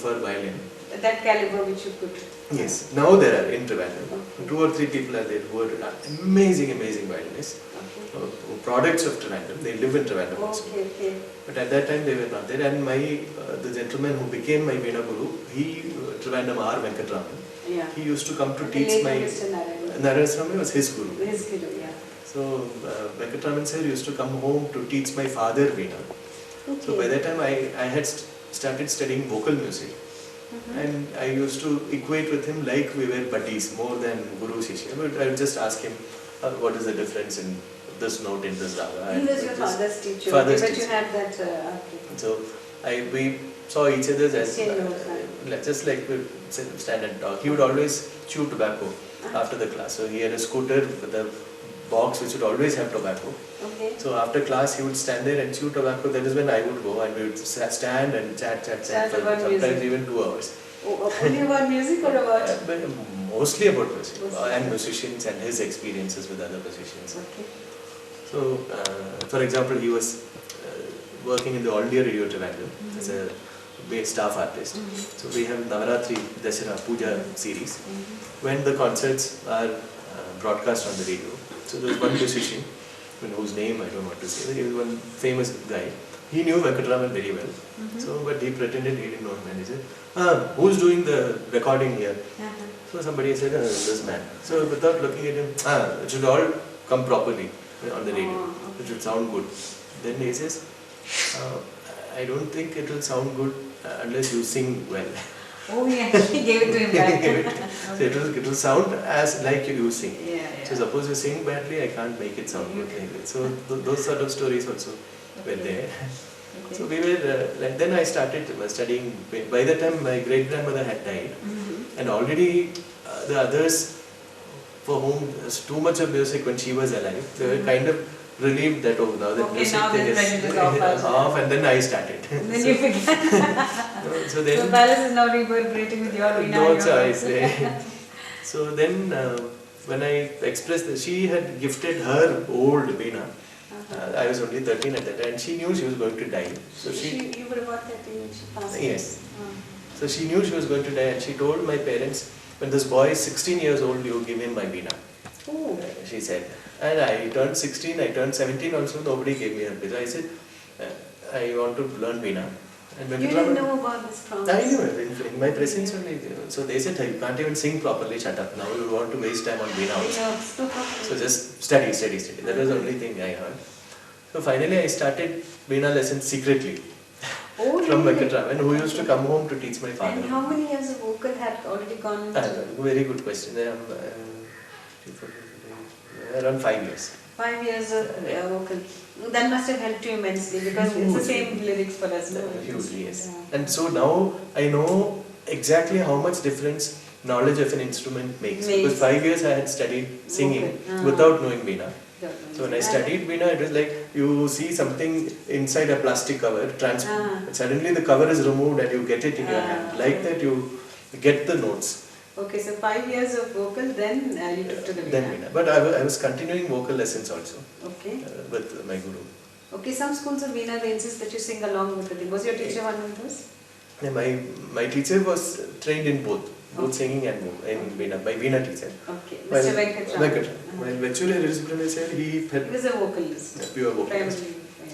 for violin. That caliber which you could. Yes, now there are in Trivandrum. Okay. 2 or 3 people are there who are amazing violinists. Okay. Products of Trivandrum. They live in Trivandrum also. Okay, okay. But at that time they were not there. And the gentleman who became my Veena Guru, Trivandrum R. Venkatraman, Yeah. he used to come to The teach late my... Mr. Narayan. Narayan was his guru. His guru, yeah. So Venkatraman sir used to come home to teach my father Veena. Okay. So by that time I had started studying vocal music. And I used to equate with him like we were buddies, more than Guru Shishya. But I would just ask him, what is the difference in this note in this raga? He was your father's teacher, father's but teacher. you had that... So we saw each other as Just just like we stand and talk. He would always chew tobacco after the class. So he had a scooter with a box which would always have tobacco. Okay. So after class he would stand there and chew tobacco. That is when I would go and we would stand and chat for sometimes music. even 2 hours. Only about music or about? Mostly about music and musicians and his experiences with other musicians. Okay. So, for example, he was working in the All India Radio Trivandrum as a staff artist. So we have Navaratri, Dasara, Puja series. When the concerts are broadcast on the radio, so there was one musician, whose name I don't want to say, he was one famous guy. He knew Venkatraman very well, but he pretended he didn't know him, and he said, who's doing the recording here? So somebody said, this man. So without looking at him, it should all come properly on the radio, it should sound good. Then he says, I don't think it will sound good unless you sing well. Oh yeah, he gave it to him back. So it will sound as like you sing. Yeah. So suppose you sing badly, I can't make it sound good. So those sort of stories also were there. Okay. So we were, then I started studying. By the time my great-grandmother had died, and already the others for whom was too much of music when she was alive, they were kind of relieved that, oh, now that music thing is off, and then I started. And then you began. So Palace is now reverberating with your Veena. No choice. So then when I expressed that, she had gifted her old Veena. I was only 13 at that time, and she knew she was going to die. So you were about 13 when she passed. Yes. So she knew she was going to die, and she told my parents, when this boy is 16 years old, you give him my Veena. Oh. She said. And I turned 16, I turned 17 also, nobody gave me a Veena. I said, I want to learn Veena. And you didn't know about this promise? I knew it, in my presence only. So they said, you can't even sing properly, shut up. Now you want to waste time on Veena also. So just study. That was the only thing I heard. So finally I started Veena lessons secretly. Oh, from really? Venkatraman, who used to come home to teach my father. And how many years of vocal had already gone into? Very good question. Around 5 years. 5 years of vocal. That must have helped you immensely because it's the same lyrics for us. No? Hugely, yes. Yeah. And so now I know exactly how much difference knowledge of an instrument makes. Because 5 years I had studied singing without knowing Veena. So when I studied Veena, it was like you see something inside a plastic cover, suddenly the cover is removed and you get it in your hand. Like that you get the notes. Okay, so 5 years of vocal, then you took to the Veena. But I was continuing vocal lessons also with my guru. Okay, some schools of Veena, they insist that you sing along with the thing. Was your teacher one of those? Yeah, my teacher was trained in both singing and Veena, by Veena teacher. Okay, Mr. Venkatraman. While Vechule Rizpurana said he was a vocalist. Pure vocalist.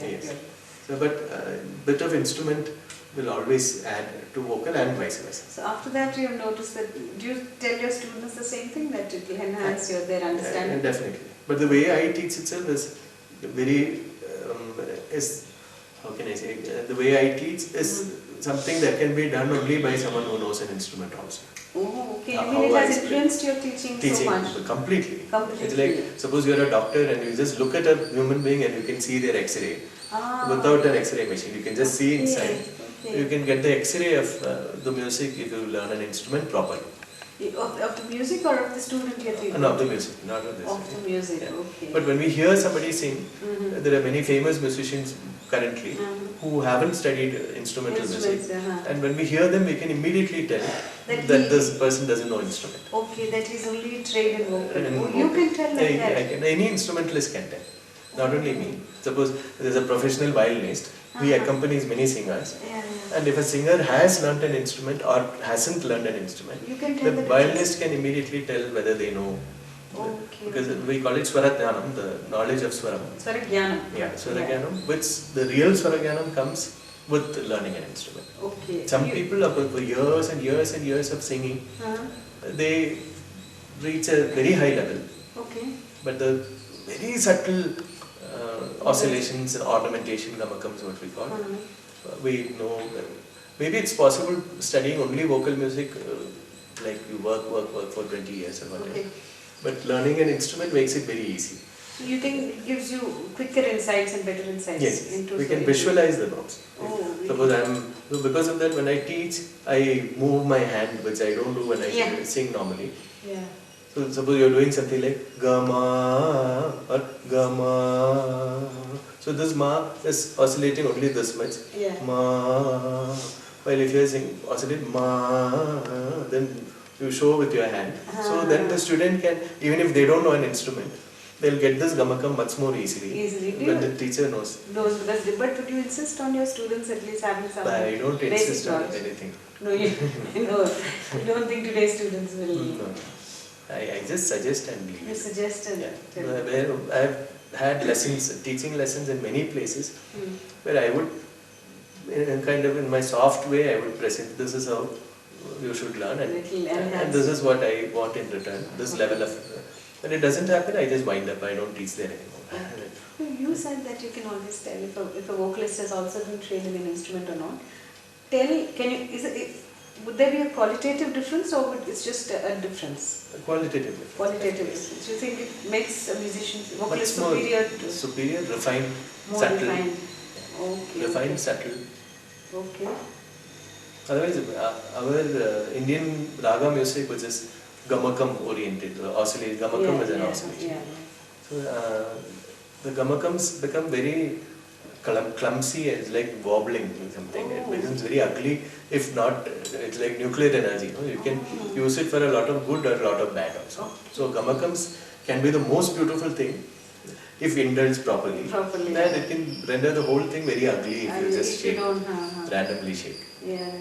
Yes. So, but bit of instrument will always add to vocal and vice versa. So after that you have noticed that, do you tell your students the same thing, that it will enhance their understanding? Definitely. But the way I teach itself is very, how can I say, the way I teach is something that can be done only by someone who knows an instrument also. Oh, okay. You mean it has influenced your teaching so much? Completely. It's like, suppose you are a doctor and you just look at a human being and you can see their X-ray. Without an X-ray machine, you can just see inside. Okay. You can get the X-ray of the music if you learn an instrument properly. Of the music or of the student you're teaching? No, of the music, not of this. Of the music, okay. But when we hear somebody sing, there are many famous musicians currently who haven't studied instrumental music. And when we hear them, we can immediately tell that this person doesn't know instrument. Okay, that he's only trained in vocal. You can tell like that? Any instrumentalist can tell. Not only me. Suppose there is a professional violinist He accompanies many singers. And if a singer has learnt an instrument or hasn't learned an instrument, You can tell the violinist can immediately tell whether they know. Okay. Because we call it Swaratyanam, the knowledge of Swaram. Swaragyanam. Yeah, Swaragyanam, which the real Swaragyanam comes with learning an instrument. Okay. Some people, for years and years and years of singing, they reach a very high level. Okay. But the very subtle oscillations and ornamentation, gamakams, what we call, we know. Maybe it's possible studying only vocal music, like you work for 20 years or whatever. Okay. But learning an instrument makes it very easy. So you think it gives you quicker insights and better insights? Yes, into we can visualize the notes. Oh, Suppose because of that, when I teach, I move my hand, which I don't do when I sing normally. Yeah. So suppose you're doing something like Gama or Gama. So this Ma is oscillating only this much. Yeah. Ma. While if you're saying oscillate Ma, then you show with your hand. So then the student can, even if they don't know an instrument, they'll get this gamakam much more easily. When the teacher knows. But would you insist on your students at least having some I don't insist on anything. No, you don't think today's students will? No. I just suggest and leave. You suggest and I have had lessons, teaching lessons in many places, where I would, in my soft way, I would present, this is how you should learn, and this is what I want in return, this level of. When it doesn't happen, I just wind up, I don't teach there anymore. You said that you can always tell if a vocalist has also been trained in an instrument or not. Would there be a qualitative difference, or it's just a difference? A qualitative difference. Qualitative difference. Do you think it makes a musician vocalist superior, refined, more subtle. Refined. Okay. Refined, subtle. Okay. Otherwise, our Indian raga music, which is gamakam oriented, oscillate. Gamakam is an oscillation. Yeah. So the gamakams become very clumsy, and it's like wobbling or something. It becomes very ugly. If not, it's like nuclear energy. You can use it for a lot of good or a lot of bad also. So gamakams can be the most beautiful thing if indulged properly. And it can render the whole thing very ugly if you just shake, randomly shake. Yeah.